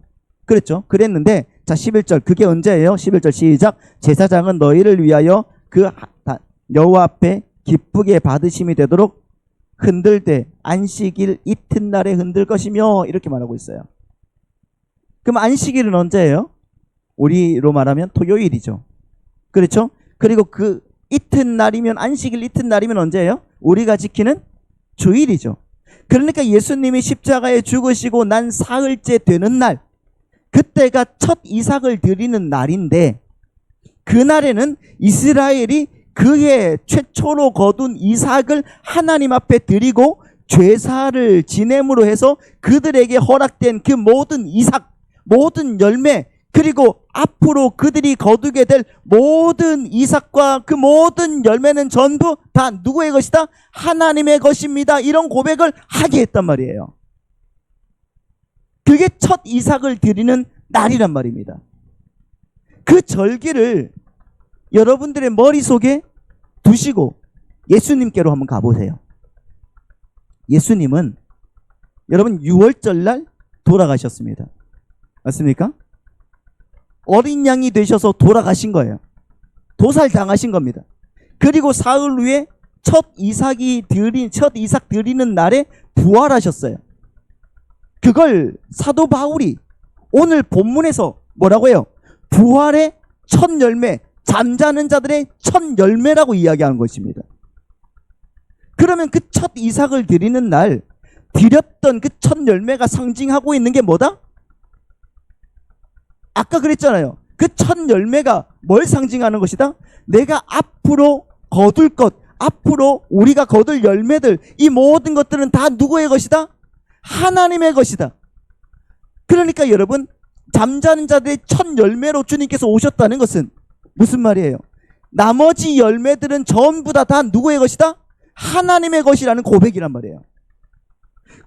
그랬죠. 그랬는데 자, 11절. 그게 언제예요? 11절 시작. 제사장은 너희를 위하여 그 여호와 앞에 기쁘게 받으심이 되도록 흔들되 안식일 이튿날에 흔들 것이며, 이렇게 말하고 있어요. 그럼 안식일은 언제예요? 우리로 말하면 토요일이죠. 그렇죠? 그리고 그 이튿날이면, 안식일 이튿날이면 언제예요? 우리가 지키는 주일이죠. 그러니까 예수님이 십자가에 죽으시고 난 사흘째 되는 날, 그때가 첫 이삭을 드리는 날인데, 그날에는 이스라엘이 그해 최초로 거둔 이삭을 하나님 앞에 드리고 죄사를 지냄으로 해서 그들에게 허락된 그 모든 이삭, 모든 열매, 그리고 앞으로 그들이 거두게 될 모든 이삭과 그 모든 열매는 전부 다 누구의 것이다? 하나님의 것입니다. 이런 고백을 하게 했단 말이에요. 그게 첫 이삭을 드리는 날이란 말입니다. 그 절기를 여러분들의 머릿속에 두시고 예수님께로 한번 가보세요. 예수님은 여러분 6월절 날 돌아가셨습니다. 맞습니까? 어린 양이 되셔서 돌아가신 거예요. 도살 당하신 겁니다. 그리고 사흘 후에 첫 이삭 드리는 날에 부활하셨어요. 그걸 사도 바울이 오늘 본문에서 뭐라고 해요? 부활의 첫 열매, 잠자는 자들의 첫 열매라고 이야기하는 것입니다. 그러면 그 첫 이삭을 드리는 날 드렸던 그 첫 열매가 상징하고 있는 게 뭐다? 아까 그랬잖아요. 그 첫 열매가 뭘 상징하는 것이다? 내가 앞으로 거둘 것, 앞으로 우리가 거둘 열매들, 이 모든 것들은 다 누구의 것이다? 하나님의 것이다. 그러니까 여러분, 잠자는 자들의 첫 열매로 주님께서 오셨다는 것은 무슨 말이에요? 나머지 열매들은 전부 다 누구의 것이다? 하나님의 것이라는 고백이란 말이에요.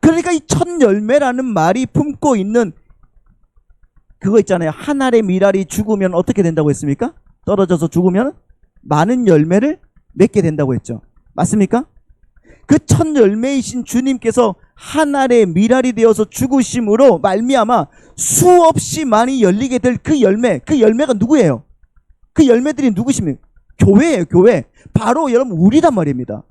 그러니까 이 첫 열매라는 말이 품고 있는 그거 있잖아요. 한 알의 밀알이 죽으면 어떻게 된다고 했습니까? 떨어져서 죽으면 많은 열매를 맺게 된다고 했죠. 맞습니까? 그 첫 열매이신 주님께서 한 알의 밀알이 되어서 죽으심으로 말미암아 수없이 많이 열리게 될 그 열매, 그 열매가 누구예요? 그 열매들이 누구십니까? 교회예요, 교회. 바로 여러분 우리란 말입니다.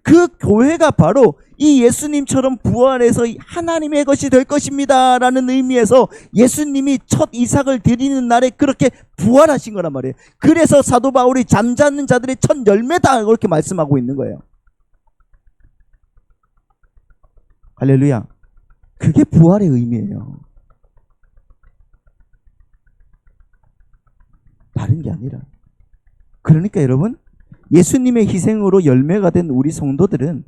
그 교회가 바로 이 예수님처럼 부활해서 하나님의 것이 될 것입니다 라는 의미에서 예수님이 첫 이삭을 드리는 날에 그렇게 부활하신 거란 말이에요. 그래서 사도 바울이 잠자는 자들의 첫 열매다 그렇게 말씀하고 있는 거예요. 할렐루야. 그게 부활의 의미예요. 다른 게 아니라. 그러니까 여러분, 예수님의 희생으로 열매가 된 우리 성도들은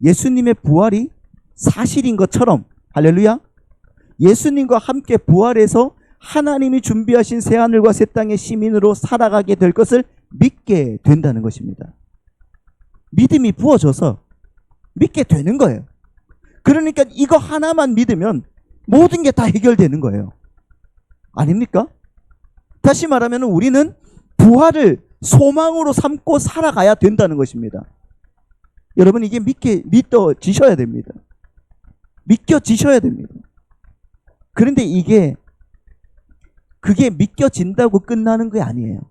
예수님의 부활이 사실인 것처럼, 할렐루야, 예수님과 함께 부활해서 하나님이 준비하신 새하늘과 새 땅의 시민으로 살아가게 될 것을 믿게 된다는 것입니다. 믿음이 부어져서 믿게 되는 거예요. 그러니까 이거 하나만 믿으면 모든 게 다 해결되는 거예요. 아닙니까? 다시 말하면 우리는 부활을 소망으로 삼고 살아가야 된다는 것입니다. 여러분, 이게 믿어지셔야 됩니다. 믿겨지셔야 됩니다. 그런데 그게 믿겨진다고 끝나는 게 아니에요.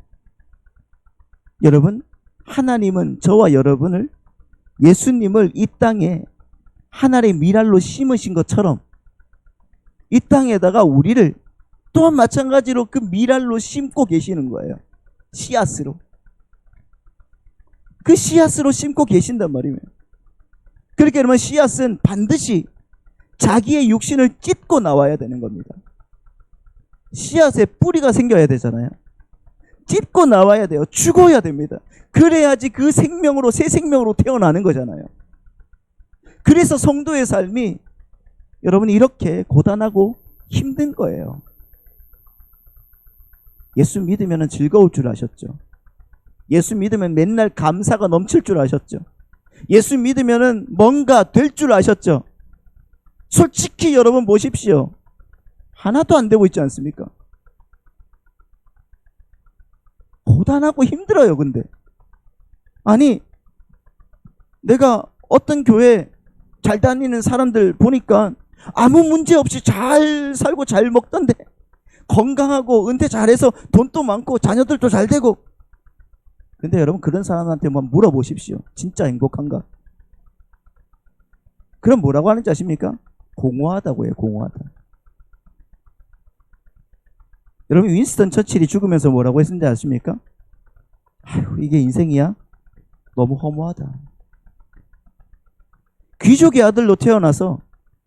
여러분, 하나님은 저와 여러분을, 예수님을 이 땅에 하나의 밀알로 심으신 것처럼 이 땅에다가 우리를 또한 마찬가지로 그 밀알로 심고 계시는 거예요. 씨앗으로. 그 씨앗으로 심고 계신단 말이에요. 그렇게 여러분, 씨앗은 반드시 자기의 육신을 찢고 나와야 되는 겁니다. 씨앗에 뿌리가 생겨야 되잖아요. 찢고 나와야 돼요. 죽어야 됩니다. 그래야지 그 생명으로, 새 생명으로 태어나는 거잖아요. 그래서 성도의 삶이 여러분 이렇게 고단하고 힘든 거예요. 예수 믿으면 즐거울 줄 아셨죠? 예수 믿으면 맨날 감사가 넘칠 줄 아셨죠? 예수 믿으면 뭔가 될 줄 아셨죠? 솔직히 여러분 보십시오. 하나도 안 되고 있지 않습니까? 고단하고 힘들어요. 근데 아니, 내가 어떤 교회 잘 다니는 사람들 보니까 아무 문제 없이 잘 살고 잘 먹던데 건강하고 은퇴 잘해서 돈도 많고 자녀들도 잘 되고. 근데 여러분 그런 사람한테 한번 물어보십시오. 진짜 행복한가? 그럼 뭐라고 하는지 아십니까? 공허하다고 해요. 공허하다. 여러분 윈스턴 처칠이 죽으면서 뭐라고 했는지 아십니까? 아휴, 이게 인생이야? 너무 허무하다. 귀족의 아들로 태어나서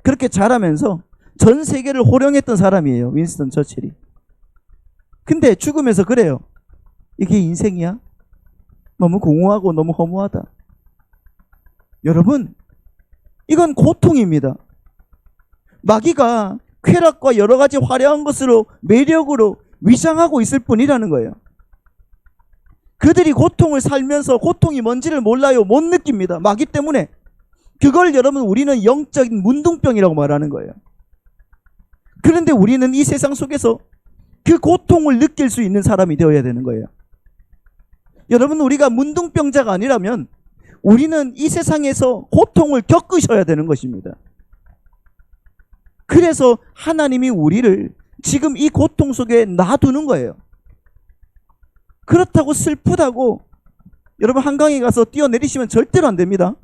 그렇게 자라면서 전 세계를 호령했던 사람이에요. 윈스턴 처칠이. 근데 죽으면서 그래요. 이게 인생이야? 너무 공허하고 너무 허무하다. 여러분, 이건 고통입니다. 마귀가 쾌락과 여러 가지 화려한 것으로 매력으로 위장하고 있을 뿐이라는 거예요. 그들이 고통을 살면서 고통이 뭔지를 몰라요. 못 느낍니다. 마귀 때문에. 그걸 여러분 우리는 영적인 문둥병이라고 말하는 거예요. 그런데 우리는 이 세상 속에서 그 고통을 느낄 수 있는 사람이 되어야 되는 거예요. 여러분 우리가 문둥병자가 아니라면 우리는 이 세상에서 고통을 겪으셔야 되는 것입니다. 그래서 하나님이 우리를 지금 이 고통 속에 놔두는 거예요. 그렇다고 슬프다고 여러분 한강에 가서 뛰어내리시면 절대로 안 됩니다.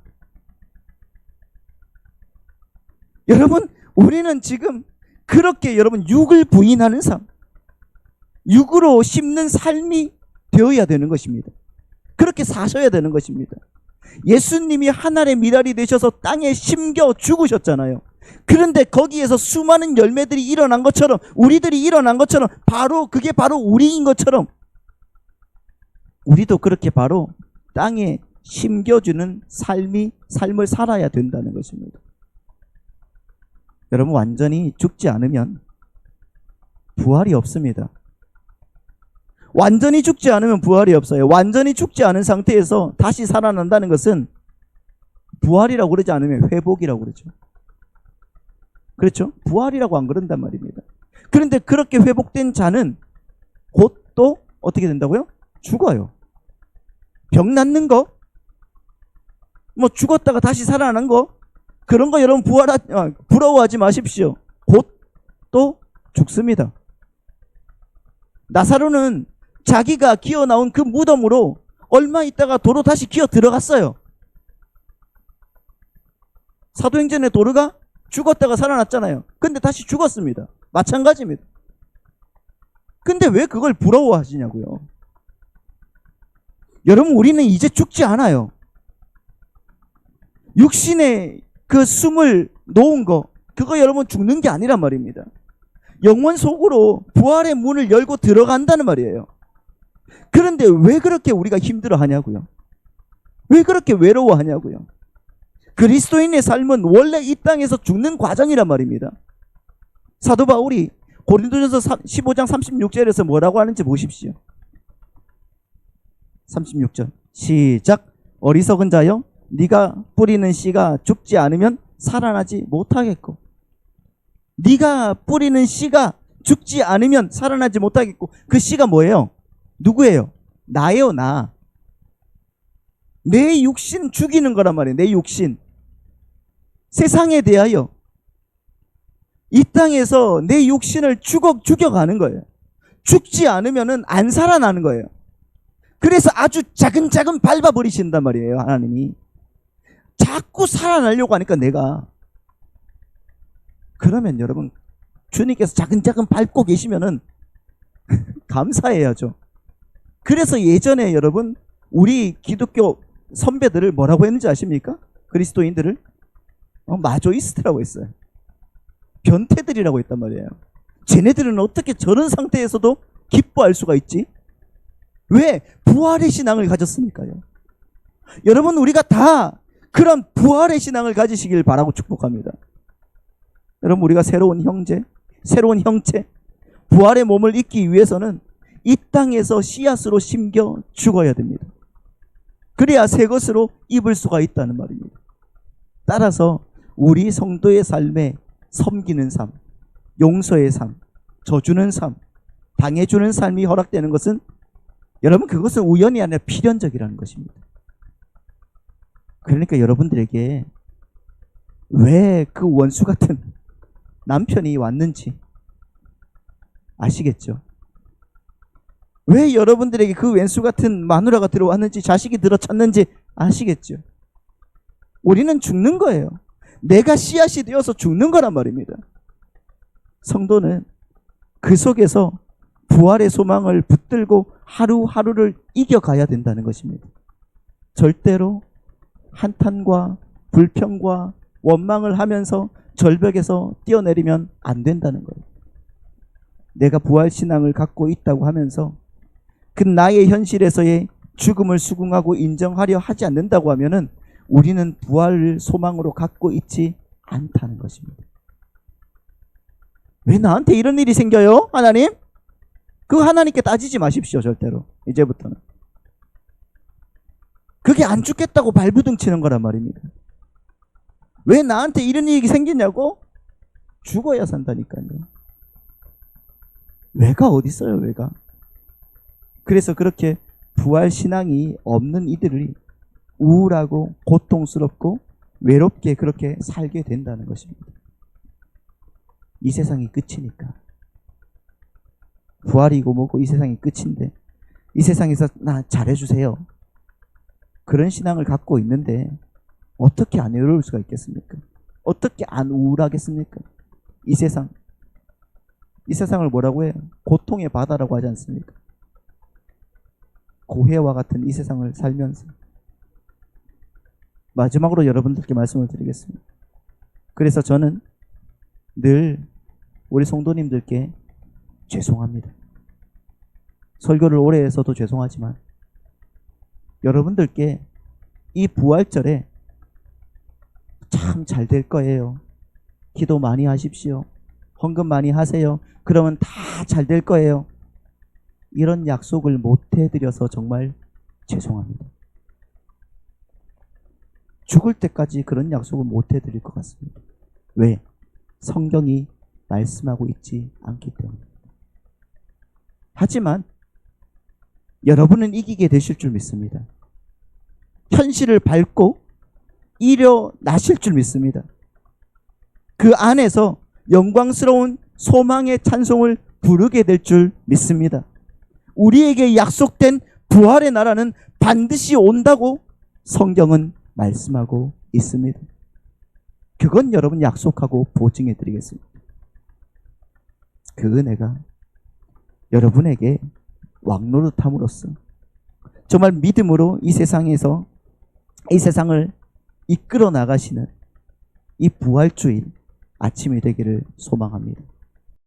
여러분 우리는 지금 그렇게 여러분 육을 부인하는 삶, 육으로 씹는 삶이 되어야 되는 것입니다. 그렇게 사셔야 되는 것입니다. 예수님이 하늘의 미랄이 되셔서 땅에 심겨 죽으셨잖아요. 그런데 거기에서 수많은 열매들이 일어난 것처럼, 우리들이 일어난 것처럼, 바로 그게 바로 우리인 것처럼 우리도 그렇게 바로 땅에 심겨주는 삶을 살아야 된다는 것입니다. 여러분 완전히 죽지 않으면 부활이 없습니다. 완전히 죽지 않으면 부활이 없어요. 완전히 죽지 않은 상태에서 다시 살아난다는 것은 부활이라고 그러지 않으면 회복이라고 그러죠. 그렇죠? 부활이라고 안 그런단 말입니다. 그런데 그렇게 회복된 자는 곧 또 어떻게 된다고요? 죽어요. 병 낫는 거, 뭐 죽었다가 다시 살아난 거, 그런 거 여러분 부러워하지 마십시오. 곧 또 죽습니다. 나사로는 자기가 기어 나온 그 무덤으로 얼마 있다가 도로 다시 기어 들어갔어요. 사도행전의 도르가 죽었다가 살아났잖아요. 근데 다시 죽었습니다. 마찬가지입니다. 근데 왜 그걸 부러워하시냐고요. 여러분 우리는 이제 죽지 않아요. 육신의 그 숨을 놓은 거, 그거 여러분 죽는 게 아니란 말입니다. 영원 속으로 부활의 문을 열고 들어간다는 말이에요. 그런데 왜 그렇게 우리가 힘들어하냐고요. 왜 그렇게 외로워하냐고요. 그리스도인의 삶은 원래 이 땅에서 죽는 과정이란 말입니다. 사도 바울이 고린도전서 15장 36절에서 뭐라고 하는지 보십시오. 36절 시작. 어리석은 자여, 네가 뿌리는 씨가 죽지 않으면 살아나지 못하겠고. 네가 뿌리는 씨가 죽지 않으면 살아나지 못하겠고. 그 씨가 뭐예요? 누구예요? 나예요. 나. 내 육신 죽이는 거란 말이에요. 내 육신. 세상에 대하여 이 땅에서 내 육신을 죽여가는 거예요. 죽지 않으면 안 살아나는 거예요. 그래서 아주 차근차근 밟아버리신단 말이에요. 하나님이. 자꾸 살아나려고 하니까 내가. 그러면 여러분 주님께서 차근차근 밟고 계시면은 감사해야죠. 그래서 예전에 여러분 우리 기독교 선배들을 뭐라고 했는지 아십니까? 그리스도인들을 마조이스트라고 했어요. 변태들이라고 했단 말이에요. 쟤네들은 어떻게 저런 상태에서도 기뻐할 수가 있지? 왜? 부활의 신앙을 가졌으니까요. 여러분 우리가 다 그런 부활의 신앙을 가지시길 바라고 축복합니다. 여러분 우리가 새로운 형제, 새로운 형체, 부활의 몸을 입기 위해서는 이 땅에서 씨앗으로 심겨 죽어야 됩니다. 그래야 새 것으로 입을 수가 있다는 말입니다. 따라서 우리 성도의 삶에 섬기는 삶, 용서의 삶, 져주는 삶, 당해주는 삶이 허락되는 것은 여러분 그것은 우연이 아니라 필연적이라는 것입니다. 그러니까 여러분들에게 왜 그 원수 같은 남편이 왔는지, 아시겠죠? 왜 여러분들에게 그 왼수 같은 마누라가 들어왔는지, 자식이 들어찼는지 아시겠죠? 우리는 죽는 거예요. 내가 씨앗이 되어서 죽는 거란 말입니다. 성도는 그 속에서 부활의 소망을 붙들고 하루하루를 이겨가야 된다는 것입니다. 절대로 한탄과 불평과 원망을 하면서 절벽에서 뛰어내리면 안 된다는 거예요. 내가 부활신앙을 갖고 있다고 하면서 그 나의 현실에서의 죽음을 수긍하고 인정하려 하지 않는다고 하면은 우리는 부활을 소망으로 갖고 있지 않다는 것입니다. 왜 나한테 이런 일이 생겨요? 하나님? 그거 하나님께 따지지 마십시오. 절대로. 이제부터는. 그게 안 죽겠다고 발부둥 치는 거란 말입니다. 왜 나한테 이런 일이 생기냐고? 죽어야 산다니까요. 왜가 어디 있어요, 왜가? 그래서 그렇게 부활신앙이 없는 이들이 우울하고 고통스럽고 외롭게 그렇게 살게 된다는 것입니다. 이 세상이 끝이니까. 부활이고 뭐고 이 세상이 끝인데 이 세상에서 나 잘해주세요. 그런 신앙을 갖고 있는데 어떻게 안 외로울 수가 있겠습니까? 어떻게 안 우울하겠습니까? 이 세상을 뭐라고 해요? 고통의 바다라고 하지 않습니까? 고해와 같은 이 세상을 살면서 마지막으로 여러분들께 말씀을 드리겠습니다. 그래서 저는 늘 우리 성도님들께 죄송합니다. 설교를 오래 해서도 죄송하지만 여러분들께 이 부활절에 참 잘 될 거예요. 기도 많이 하십시오. 헌금 많이 하세요. 그러면 다 잘 될 거예요. 이런 약속을 못 해드려서 정말 죄송합니다. 죽을 때까지 그런 약속을 못 해드릴 것 같습니다. 왜? 성경이 말씀하고 있지 않기 때문에. 하지만 여러분은 이기게 되실 줄 믿습니다. 현실을 밟고 일어나실 줄 믿습니다. 그 안에서 영광스러운 소망의 찬송을 부르게 될 줄 믿습니다. 우리에게 약속된 부활의 나라는 반드시 온다고 성경은 말씀하고 있습니다. 그건 여러분 약속하고 보증해 드리겠습니다. 그 은혜가 여러분에게 왕노릇함으로써 정말 믿음으로 이 세상에서 이 세상을 이끌어 나가시는 이 부활주일 아침이 되기를 소망합니다.